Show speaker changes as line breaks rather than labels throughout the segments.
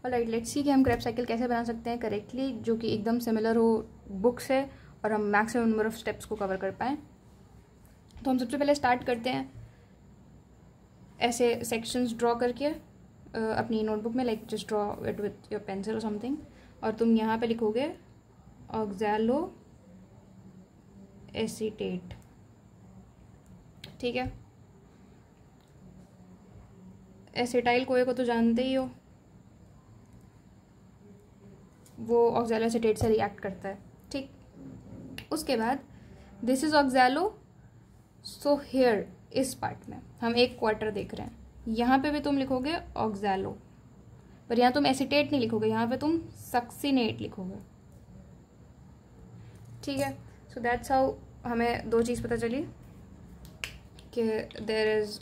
Alright, let's see कि हम Krebs cycle कैसे बना सकते हैं करेक्टली, जो कि एकदम सिमिलर हो बुक से और हम मैक्सिमम नंबर ऑफ स्टेप्स को कवर कर पाएँ। तो हम सबसे पहले स्टार्ट करते हैं ऐसे सेक्शंस ड्रॉ करके अपनी नोटबुक में, like just draw it with your pencil और समथिंग, और तुम यहाँ पे लिखोगे ऑक्सैलो एसीटेट। ठीक है, एसिटाइल कोए को तो जानते ही हो, वो ऑक्सैलो एसीटेट से रिएक्ट करता है। ठीक, उसके बाद this is oxalo, so here इस पार्ट में हम एक क्वार्टर देख रहे हैं, यहाँ पे भी तुम लिखोगे ऑक्सैलो, पर यहाँ तुम एसीटेट नहीं लिखोगे, यहाँ पे तुम सक्सिनेट लिखोगे। ठीक है, सो दैट्स हाउ हमें दो चीज़ पता चली कि there is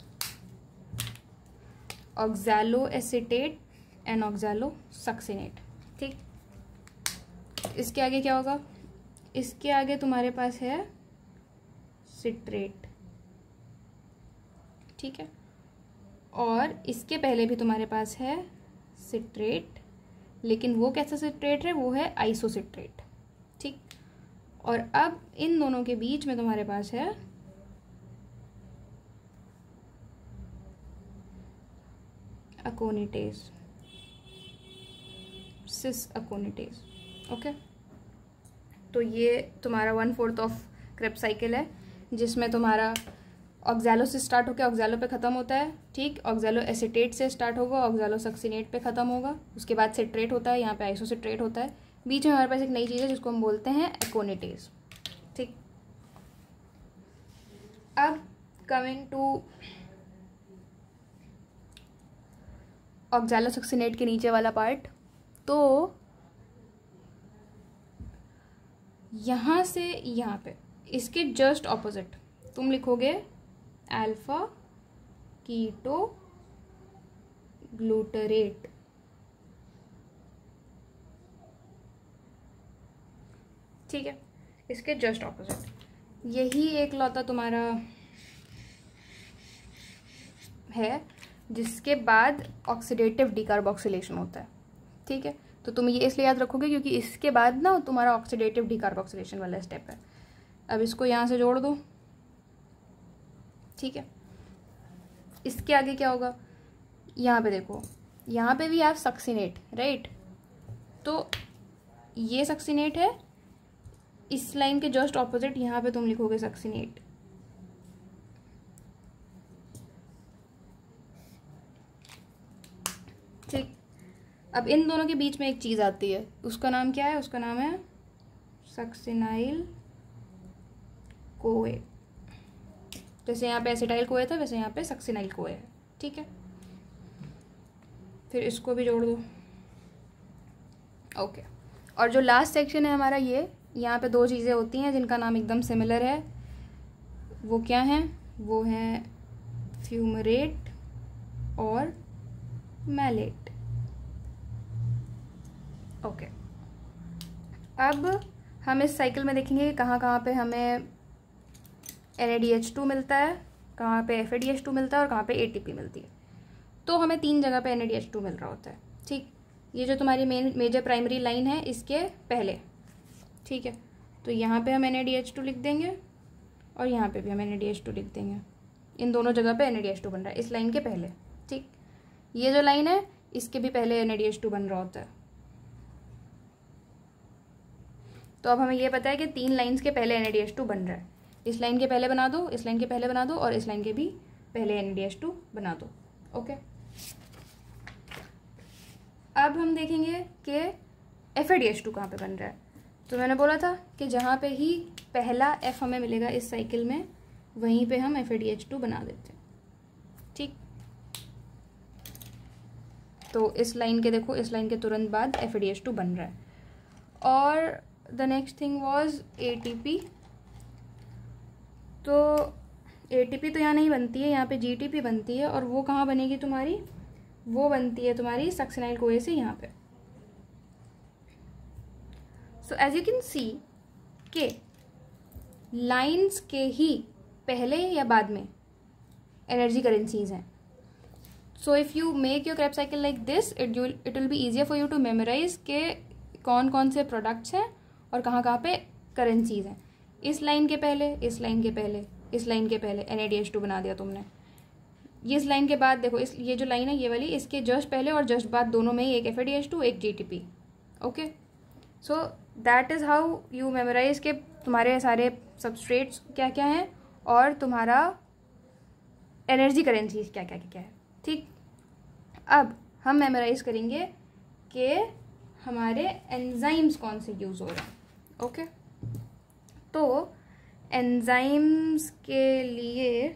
oxalo acetate and oxalo succinate. ठीक, इसके आगे क्या होगा? इसके आगे तुम्हारे पास है सिट्रेट। ठीक है, और इसके पहले भी तुम्हारे पास है सिट्रेट, लेकिन वो कैसा सिट्रेट है? वो है आइसोसिट्रेट। ठीक, और अब इन दोनों के बीच में तुम्हारे पास है अकोनिटेज, सिस अकोनिटेज। ओके, तो ये तुम्हारा 1/4 ऑफ क्रेब्स साइकिल है, जिसमें तुम्हारा ऑक्सैलो से स्टार्ट होकर ऑक्सैलो पे ख़त्म होता है। ठीक, ऑक्सैलो एसीटेट से स्टार्ट होगा, ऑक्सैलो सक्सिनेट पे ख़त्म होगा, उसके बाद सिट्रेट होता है, यहाँ पे आइसोसिट्रेट होता है, बीच में हमारे पास एक नई चीज़ है जिसको हम बोलते हैं एकोनिटेज। ठीक, अब कमिंग टू ऑक्सैलो सक्सिनेट के नीचे वाला पार्ट, तो यहाँ से यहाँ पे इसके जस्ट ऑपोजिट तुम लिखोगे अल्फा कीटो ग्लूटरेट। ठीक है, इसके जस्ट ऑपोजिट यही एक लौता तुम्हारा है जिसके बाद ऑक्सीडेटिव डिकार्बोक्सिलेशन होता है। ठीक है, तो तुम ये इसलिए याद रखोगे क्योंकि इसके बाद ना तुम्हारा ऑक्सीडेटिव डिकार्बोक्सिलेशन वाला स्टेप है। अब इसको यहाँ से जोड़ दो। ठीक है, इसके आगे क्या होगा? यहाँ पे देखो, यहाँ पे भी आप सक्सिनेट, राइट? तो ये सक्सिनेट है, इस लाइन के जस्ट ऑपोजिट यहाँ पे तुम लिखोगे सक्सिनेट। ठीक, अब इन दोनों के बीच में एक चीज़ आती है, उसका नाम क्या है? उसका नाम है सक्सिनाइल कोए। जैसे यहाँ पे एसिटाइल कोए था, वैसे यहाँ पे सक्सिनाइल कोए है। ठीक है, फिर इसको भी जोड़ दो। ओके, और जो लास्ट सेक्शन है हमारा, ये यहाँ पे दो चीज़ें होती हैं जिनका नाम एकदम सिमिलर है। वो क्या हैं? वो है फ्यूमरेट और मैलेट। ओके, अब हम इस साइकिल में देखेंगे कहाँ कहाँ पे हमें NADH2 मिलता है, कहाँ पे FADH2 मिलता है और कहाँ पे ATP मिलती है। तो हमें 3 जगह पे NADH2 मिल रहा होता है। ठीक, ये जो तुम्हारी मेजर प्राइमरी लाइन है इसके पहले। ठीक है, तो यहाँ पे हम NADH2 लिख देंगे और यहाँ पे भी हम NADH2 लिख देंगे। इन दोनों जगह पे NADH2 बन रहा है, इस लाइन के पहले। ठीक, ये जो लाइन है इसके भी पहले NADH2 बन रहा होता है। तो अब हमें ये पता है कि 3 लाइन्स के पहले NADH2 बन रहा है। इस लाइन के पहले बना दो, इस लाइन के पहले बना दो और इस लाइन के भी पहले NADH2 बना दो। ओके, अब हम देखेंगे कि FADH2 कहाँ पे बन रहा है। तो मैंने बोला था कि जहाँ पे ही पहला F हमें मिलेगा इस साइकिल में, वहीं पे हम FADH2 बना देते हैं। ठीक, तो इस लाइन के देखो, इस लाइन के तुरंत बाद FADH2 बन रहा है। और the next thing was ATP। तो ATP तो यहाँ नहीं बनती है, यहाँ पे GTP बनती है, और वो कहाँ बनेगी तुम्हारी? वो बनती है तुम्हारी सक्सिनाइल कोए से यहाँ पे। So as you can see के लाइंस के ही पहले या बाद में एनर्जी करेंसीज हैं। So if you make your Krebs cycle like this, it will be easier for you to memorize के कौन कौन से प्रोडक्ट्स हैं और कहाँ कहाँ पे करेंसीज हैं। इस लाइन के पहले, इस लाइन के पहले, इस लाइन के पहले NaDH2 बना दिया तुमने। ये इस लाइन के बाद देखो, इस ये जो लाइन है ये वाली, इसके जस्ट पहले और जस्ट बाद दोनों में ही एक FADH2 एक GTP। Okay, so that is how you memorise के तुम्हारे सारे सबस्ट्रेट्स क्या क्या हैं और तुम्हारा एनर्जी करेंसीज क्या क्या क्या है। ठीक, अब हम मेमोराइज करेंगे कि हमारे एंजाइम्स कौन से यूज़ हो रहे हैं। ओके, तो एंजाइम्स के लिए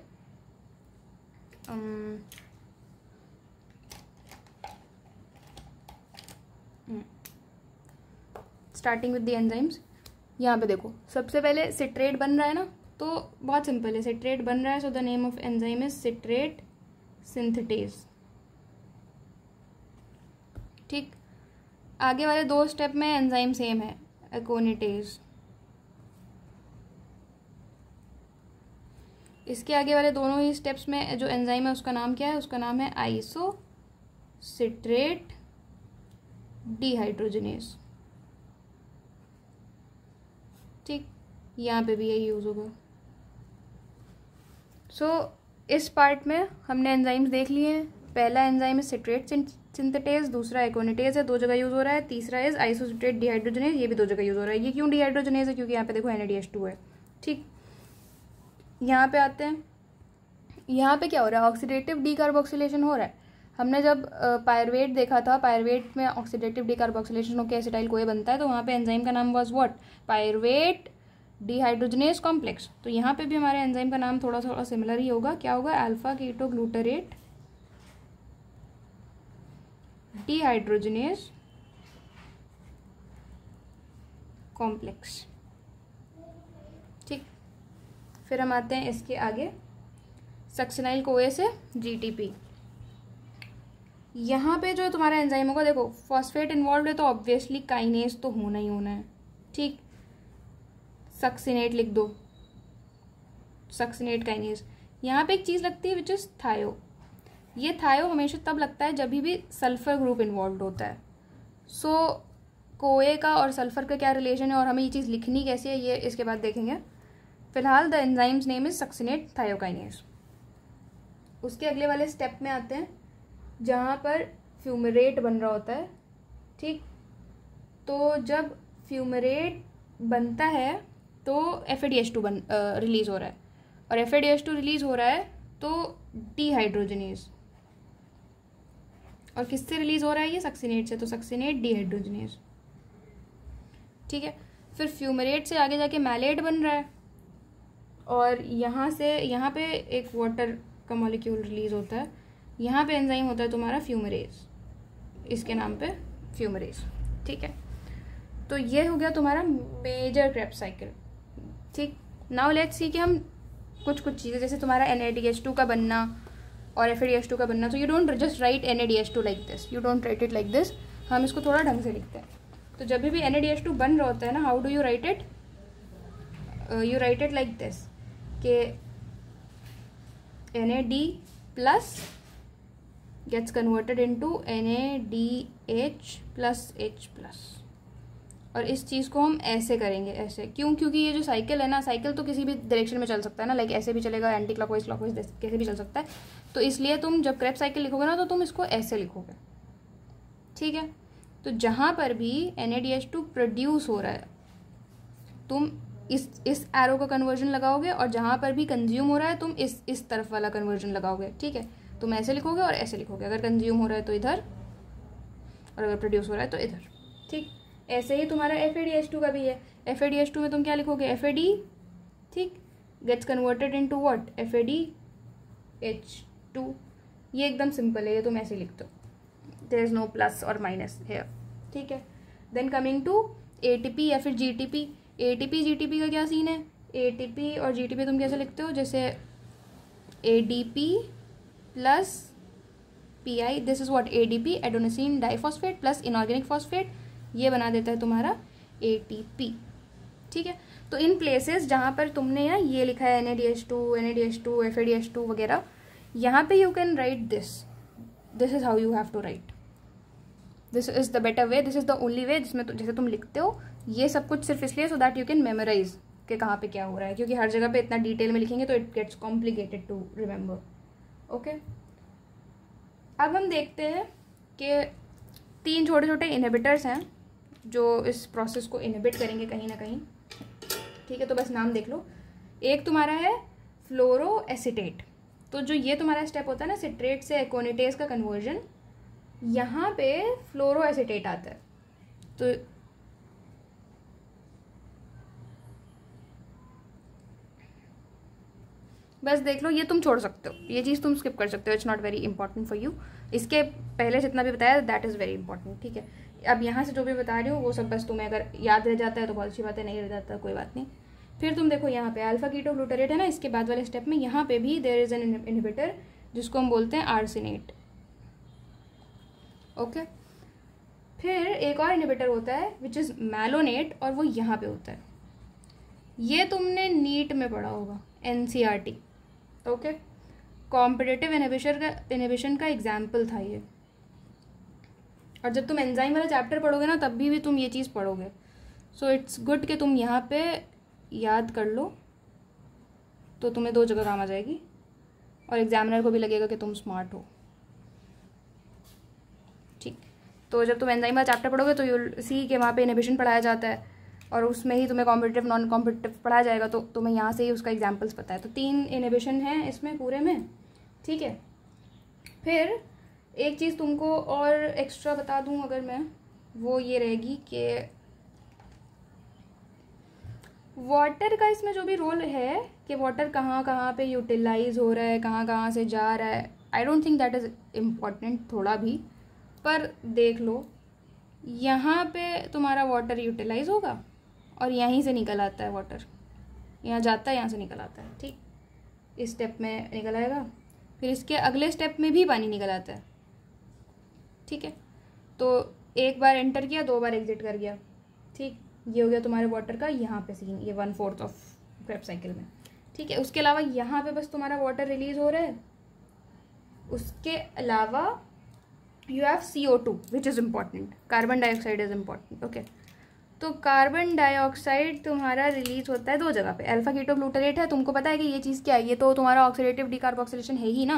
स्टार्टिंग विद द एंजाइम्स, यहाँ पे देखो सबसे पहले सिट्रेट बन रहा है ना, तो बहुत सिंपल है, सिट्रेट बन रहा है, so the name of enzyme is citrate synthetase. ठीक, आगे वाले 2 स्टेप में एंजाइम सेम है, एकोनिटेज। इसके आगे वाले दोनों ही स्टेप्स में जो एंजाइम है उसका नाम क्या है, उसका नाम है आइसो सिट्रेट डिहाइड्रोजनेज। ठीक, यहाँ पे भी यही यूज़ होगा। सो इस पार्ट में हमने एंजाइम्स देख लिए हैं। पहला एंजाइम है सिट्रेट सिंथेटेज, दूसरा एकोनिटेज है, 2 जगह यूज़ हो रहा है। तीसरा इज आइसोसिट्रेट डिहाइड्रोजनेज, ये भी 2 जगह यूज़ हो रहा है। ये क्यों डिहाइड्रोजनेज है, क्योंकि यहाँ पे देखो NaDH2 है। ठीक, यहाँ पे आते हैं, यहाँ पे क्या हो रहा है, ऑक्सीडेटिव डीकार्बोक्सिलेशन हो रहा है। हमने जब पायरवेट देखा था, पायरवेट में ऑक्सीडेटिव डीकार्बोक्सिलेशन होकर एसिटाइल कोए बनता है, तो वहाँ पे एंजाइम का नाम was what, pyruvate dehydrogenase complex. तो यहाँ पे भी हमारे एंजाइम का नाम थोड़ा थोड़ा सिमिलर ही होगा। क्या होगा, alpha keto glutarate dehydrogenase complex. ठीक, फिर हम आते हैं इसके आगे, सक्सिनाइल कोए से GTP। यहाँ पे जो तुम्हारा एंजाइम होगा, देखो फॉस्फेट इन्वॉल्व है तो ऑब्वियसली काइनेज तो होना ही होना है। ठीक, सक्सिनेट लिख दो, सक्सिनेट काइनेज। यहाँ पे एक चीज़ लगती है विच इज़ थायो। ये थायो हमेशा तब लगता है जब भी सल्फर ग्रुप इन्वॉल्व होता है। सो कोए का और सल्फर का क्या रिलेशन है और हमें ये चीज़ लिखनी कैसे है, ये इसके बाद देखेंगे। फिलहाल the enzymes name is succinate thiokinase. उसके अगले वाले स्टेप में आते हैं जहाँ पर फ्यूमरेट बन रहा होता है। ठीक, तो जब फ्यूमरेट बनता है तो FADH2 रिलीज हो रहा है, और FADH2 रिलीज हो रहा है तो डिहाइड्रोजनेज, और किससे रिलीज हो रहा है, ये सक्सिनेट से, तो सक्सिनेट डिहाइड्रोजनेज। ठीक है, फिर फ्यूमरेट से आगे जाके मैलेट बन रहा है, और यहाँ से यहाँ पे एक वाटर का मॉलिक्यूल रिलीज होता है। यहाँ पे एंजाइम होता है तुम्हारा फ्यूमरेज, इसके नाम पे फ्यूमरेज। ठीक है, तो ये हो गया तुम्हारा मेजर क्रेब्स साइकिल। ठीक, नाउ लेट्स सी कि हम कुछ चीज़ें, जैसे तुम्हारा NaDH2 का बनना और FADH2 का बनना, तो you don't just right NaDH2 like this, you don't write it like this, हम इसको थोड़ा ढंग से लिखते हैं। तो जब भी NaDH2 बन रहा होता है ना, how do you right it, you right it like this कि NAD plus gets converted into NaDH plus H plus, और इस चीज़ को हम ऐसे करेंगे, ऐसे क्यों, क्योंकि ये जो साइकिल है ना, साइकिल तो किसी भी डायरेक्शन में चल सकता है ना, लाइक ऐसे भी चलेगा, एंटी क्लॉकवाइज क्लॉकवाइज कैसे भी चल सकता है। तो इसलिए तुम जब क्रेब्स साइकिल लिखोगे ना, तो तुम इसको ऐसे लिखोगे। ठीक है, तो जहाँ पर भी NaDH2 प्रोड्यूस हो रहा है, तुम इस एरो का कन्वर्जन लगाओगे, और जहाँ पर भी कंज्यूम हो रहा है तुम इस तरफ वाला कन्वर्जन लगाओगे। ठीक है, तुम ऐसे लिखोगे और ऐसे लिखोगे, अगर कंज्यूम हो रहा है तो इधर, और अगर प्रोड्यूस हो रहा है तो इधर। ठीक, ऐसे ही तुम्हारा FADH2 का भी है। FADH2 में तुम क्या लिखोगे, FAD, ठीक, gets converted into what, FADH2। ये एकदम सिंपल है, ये तुम ऐसे लिख दो, देयर इज नो प्लस और माइनस हेयर। ठीक है, देन कमिंग टू ATP या फिर GTP। ATP GTP का क्या सीन है, ATP और GTP तुम कैसे लिखते हो, जैसे ADP plus PI, this is what, ADP adenosine diphosphate plus inorganic phosphate, ये बना देता है तुम्हारा ATP। ठीक है, तो इन प्लेसेस जहाँ पर तुमने यहाँ ये लिखा है NaDH2, FADH2 वगैरह, यहाँ पे you can write this this is how you have to write, this is the better way, this is the only way जिसमें जैसे तुम लिखते हो। ये सब कुछ सिर्फ इसलिए so that you can memorise कि कहाँ पे क्या हो रहा है, क्योंकि हर जगह पे इतना डिटेल में लिखेंगे तो it gets complicated to remember. Okay, अब हम देखते हैं कि 3 छोटे छोटे इनहिबिटर्स हैं जो इस प्रोसेस को इनहिबिट करेंगे कहीं ना कहीं। ठीक है, तो बस नाम देख लो। एक तुम्हारा है फ्लोरोएसीटेट, तो जो ये तुम्हारा स्टेप होता है ना सिट्रेट से एकोनिटेज का कन्वर्जन, यहाँ पे फ्लोरोएसीटेट आता है। तो बस देख लो, ये तुम छोड़ सकते हो, ये चीज़ तुम स्किप कर सकते हो, it's not very important for you. इसके पहले जितना भी बताया दैट इज़ वेरी इंपॉर्टेंट। ठीक है, अब यहाँ से जो भी बता रही हूँ वो सब बस तुम्हें अगर याद रह जाता है तो बहुत अच्छी बात है, नहीं रह जाता कोई बात नहीं। फिर तुम देखो यहाँ पे अल्फा कीटो ग्लूटारेट है ना, इसके बाद वाले स्टेप में यहाँ पे भी देयर इज एन इनहिबिटर जिसको हम बोलते हैं आर्सेनेट। ओके, फिर एक और इनहिबिटर होता है विच इज़ मैलोनेट, और वो यहाँ पे होता है। ये तुमने नीट में पढ़ा होगा, NCERT। ओके, कॉम्पिटिटिव इनहिबिशन का एग्जाम्पल था ये। और जब तुम एंजाइम वाला चैप्टर पढ़ोगे ना तब भी तुम ये चीज़ पढ़ोगे। सो इट्स गुड कि तुम यहाँ पे याद कर लो, तो तुम्हें 2 जगह काम आ जाएगी और एग्जामिनर को भी लगेगा कि तुम स्मार्ट हो। ठीक, तो जब तुम एंजाइम वाला चैप्टर पढ़ोगे तो यूल सी के वहाँ पे इनहिबिशन पढ़ाया जाता है और उसमें ही तुम्हें कॉम्पिटिटिव नॉन कॉम्पिटिटिव पढ़ाया जाएगा, तो तुम्हें यहाँ से ही उसका एग्जाम्पल्स पता है। तो 3 इनहिबिशन हैं इसमें पूरे में। ठीक है, फिर एक चीज़ तुमको और एक्स्ट्रा बता दूं अगर मैं, वो ये रहेगी कि वाटर का इसमें जो भी रोल है कि वाटर कहाँ कहाँ पे यूटिलाइज हो रहा है, कहाँ कहाँ से जा रहा है, I don't think that is important थोड़ा भी। पर देख लो, यहाँ पे तुम्हारा वाटर यूटिलाइज होगा और यहीं से निकल आता है वाटर, यहाँ जाता है यहाँ से निकल आता है। ठीक, इस स्टेप में निकल आएगा, फिर इसके अगले स्टेप में भी पानी निकल आता है। ठीक है, तो एक बार एंटर किया, 2 बार एग्जिट कर गया। ठीक, ये हो गया तुम्हारे वाटर का यहाँ पे सीन, ये 1/4 ऑफ क्रेब्स साइकिल में। ठीक है, उसके अलावा यहाँ पे बस तुम्हारा वाटर रिलीज हो रहा है। उसके अलावा you have CO2 which is important, carbon dioxide is important. Okay, तो कार्बन डाइऑक्साइड तुम्हारा रिलीज होता है 2 जगह पे। अल्फा कीटो ग्लूटारेट है, तुमको पता है कि ये चीज़ क्या है, ये तो तुम्हारा ऑक्सीडेटिव डिकार्बोक्सिलेशन है ही ना,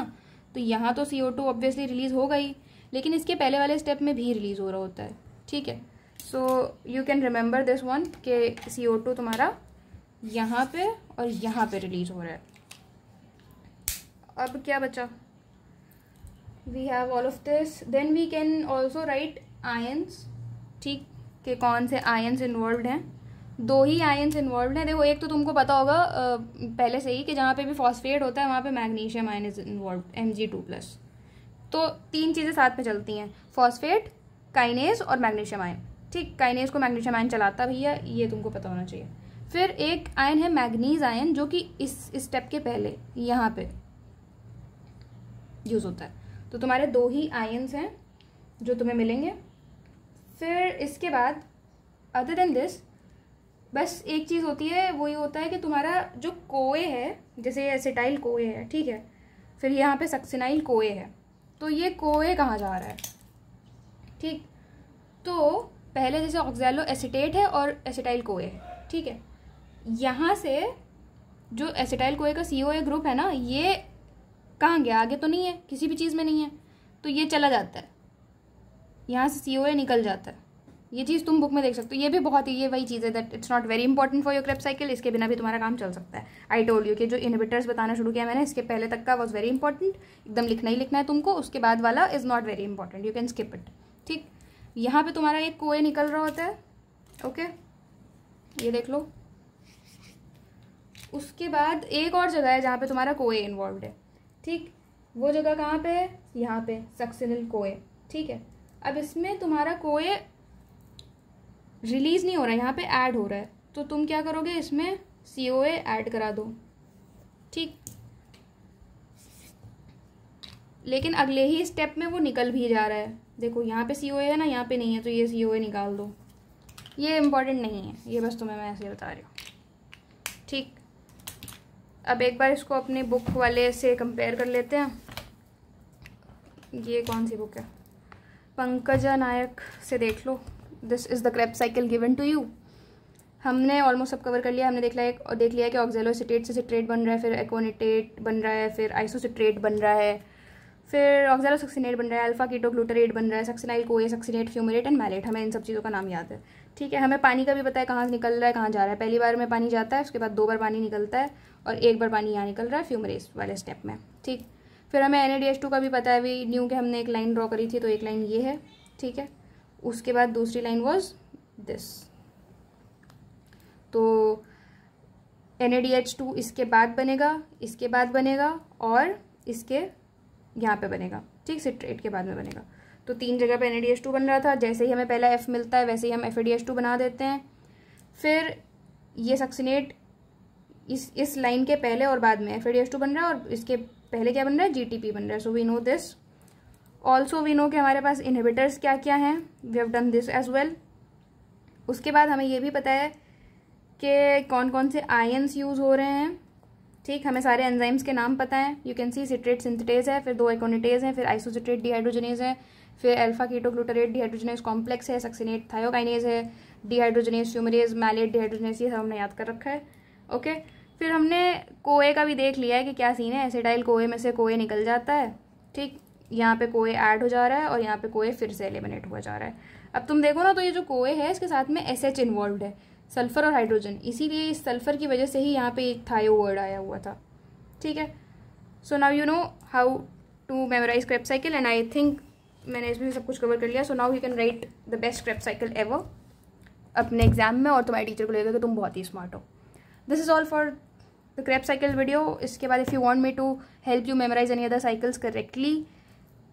तो यहाँ तो CO2 ऑब्वियसली रिलीज होगा ही, लेकिन इसके पहले वाले स्टेप में भी रिलीज हो रहा होता है। ठीक है, so you can remember this one कि CO2 तुम्हारा यहाँ पे और यहाँ पे रिलीज हो रहा है। अब क्या बचा, we have all of this, then we can also write ions. ठीक, कि कौन से आयंस इन्वॉल्व हैं। 2 ही आयंस इन्वॉल्व हैं। देखो, एक तो तुमको पता होगा पहले से ही कि जहाँ पे भी फॉस्फेट होता है वहाँ पे magnesium ion is involve, Mg2+। तो 3 चीज़ें साथ में चलती हैं, फॉस्फेट, काइनेज और मैग्नीशियम आयन। ठीक, काइनेज को मैग्नीशियम आयन चलाता भी है, ये तुमको पता होना चाहिए। फिर एक आयन है मैग्नीज आयन, जो कि इस स्टेप के पहले यहाँ पे यूज़ होता है। तो तुम्हारे 2 ही आयन्स हैं जो तुम्हें मिलेंगे। फिर इसके बाद अदर देन दिस बस एक चीज़ होती है, वो ये होता है कि तुम्हारा जो कोए है, जैसे ये एसिटाइल कोए है, ठीक है, फिर यहाँ पे सक्सिनाइल कोए है, तो ये कोए कहाँ जा रहा है। ठीक, तो पहले जैसे ऑक्सैलो एसिटेट है और एसिटाइल कोए है, ठीक है, यहाँ से जो एसिटाइल कोए का COA ग्रुप है ना, ये कहाँ गया, आगे तो नहीं है, किसी भी चीज़ में नहीं है, तो ये चला जाता है, यहाँ से COA निकल जाता है। ये चीज़ तुम बुक में देख सकते हो। ये भी बहुत ही, ये वही चीज़ है that it's not very important for your Krebs cycle, इसके बिना भी तुम्हारा काम चल सकता है। आई टोल्ड यू कि जो इनहिबिटर्स बताना शुरू किया मैंने, इसके पहले तक का वॉज वेरी इंपॉर्टेंट, एकदम लिखना ही लिखना है तुमको, उसके बाद वाला is not very important, you can skip it. ठीक, यहाँ पे तुम्हारा एक कोए निकल रहा होता है, ओके, ये देख लो। उसके बाद एक और जगह है जहाँ पे तुम्हारा कोए इन्वॉल्व है, ठीक, वो जगह कहाँ पे है, यहाँ पे सक्सिनल कोए, ठीक है। अब इसमें तुम्हारा कोए रिलीज नहीं हो रहा है, यहाँ पे ऐड हो रहा है, तो तुम क्या करोगे, इसमें COA ऐड करा दो, ठीक, लेकिन अगले ही स्टेप में वो निकल भी जा रहा है। देखो यहाँ पे COA है ना, यहाँ पे नहीं है, तो ये COA निकाल दो, ये इम्पॉर्टेंट नहीं है, ये बस तुम्हें मैं ऐसे बता रही हूँ। ठीक, अब एक बार इसको अपने बुक वाले से कंपेयर कर लेते हैं। ये कौन सी बुक है, पंकजा नायक से देख लो, this is the Krebs cycle given to you. हमने ऑलमोस्ट सब कवर कर लिया। हमने देख लिया कि ऑक्जेलोसिट्रेट से सिट्रेट बन रहा है, फिर एकोनिटेट बन रहा है, फिर आइसोसिट्रेट बन रहा है, फिर ऑक्जेलोसक्सिनेट बन रहा है, अल्फा कीटोग्लूटरेट बन रहा है, सक्सिनाइल कोए, सक्सिनेट, फ्यूमेरेट एंड मैलेट। हमें इन सब चीज़ों का नाम याद है, ठीक है। हमें पानी का भी पता है कहाँ से निकल रहा है, कहाँ जा रहा है। पहली बार में पानी जाता है, उसके बाद 2 बार पानी निकलता है और 1 बार पानी यहाँ निकल रहा है फ्यूमरेस वाले स्टेप में, ठीक। फिर हमें NADH2 का भी पता है, अभी न्यू के हमने एक लाइन ड्रॉ करी थी, तो एक लाइन ये है, ठीक है। उसके बाद दूसरी लाइन वॉज दिस, तो NADH2 इसके बाद बनेगा, इसके बाद बनेगा और इसके यहाँ पे बनेगा, ठीक, सिट्रेट के बाद में बनेगा। तो 3 जगह पे NADH2 बन रहा था। जैसे ही हमें पहला F मिलता है वैसे ही हम FADH2 बना देते हैं। फिर ये सक्सिनेट इस लाइन के पहले और बाद में FADH2 बन रहा है और इसके पहले क्या बन रहा है, GTP बन रहा है। So we know this. Also we know कि हमारे पास इनहिबिटर्स क्या क्या हैं, we have done this as well. उसके बाद हमें ये भी पता है कि कौन कौन से आयंस यूज़ हो रहे हैं, ठीक। हमें सारे एंजाइम्स के नाम पता हैं। You can C citrate synthetase है, फिर 2 एकोनिटेज हैं, फिर आइसोसिट्रेट डिहाइड्रोजनेज है, फिर अल्फा कीटोग्लूटरेट डिहाइड्रोजनेज कॉम्प्लेक्स है, सक्सिनेट थायोकाइनेज है, डिहाइड्रोजनेज फ्यूमरेज, मैलेट डिहाइड्रोजनेज, ये सब हमने याद कर रखा है, ओके। फिर हमने कोए का भी देख लिया है कि क्या सीन है। एसिडाइल कोए में से कोए निकल जाता है, ठीक। यहाँ पे कोए ऐड हो जा रहा है और यहाँ पे कोए फिर से एलिमिनेट हुआ जा रहा है। अब तुम देखो ना, तो ये जो कोए है इसके साथ में SH इन्वॉल्व है, सल्फर और हाइड्रोजन, इसीलिए इस सल्फर की वजह से ही यहाँ पे एक थायो वर्ड आया हुआ था, ठीक है। So now you know how to memorise Krebs cycle and I think मैंने इसमें सब कुछ कवर कर लिया। So now you can write the best Krebs cycle ever अपने एग्जाम में और तुम्हारे टीचर को लगेगा कि तुम बहुत ही स्मार्ट हो। This is all for the Krebs cycle video. इसके बाद if you want me to help you memorise any other cycles correctly,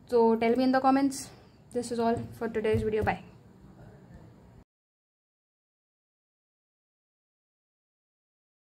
so tell me in the comments. This is all for today's video. Bye.